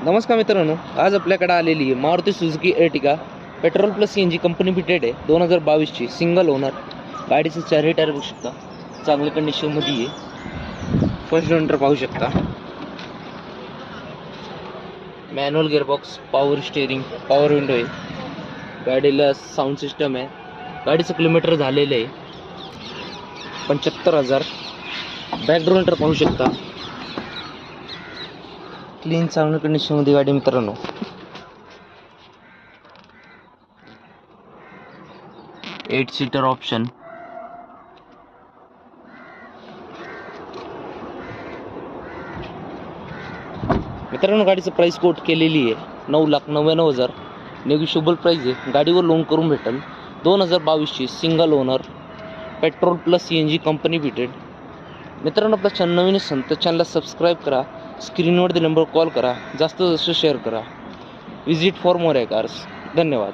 नमस्कार मित्रांनो, आज आपल्याकडे आलेली आहे Maruti Suzuki Ertiga petrol plus CNG company fitted आहे 2022ची सिंगल ओनर। गाडीचे चारही टायर बघू शकता, चांगल्या कंडिशनमध्ये आहे। फर्स्ट ओनर पाहू शकता, manual gearbox, power steering, power window आहे। गाडीला साऊंड सिस्टम आहे। गाडीचं किलोमीटर झालेलं आहे 75,000। बॅक ड्रोनर पाहू शकता, क्लीन चांगल्या कंडिशनमध्ये गाडी मित्रांनो। एट सीटर ऑप्शन, मित्रांनो गाडीचं प्राइस कोट केलेली आहे 9,99,000। नेगोशिएबल प्राइस आहे। गाडीवर लोन करून भेटेल। 2022ची single owner petrol plus CNG company fitted. मित्रांनो आपल्या चॅनल नवीन असेल तर चॅनलला सबस्क्राईब करा, स्क्रीनवरती नंबर कॉल करा, जास्त शेअर करा। Visit for more cars. धन्यवाद।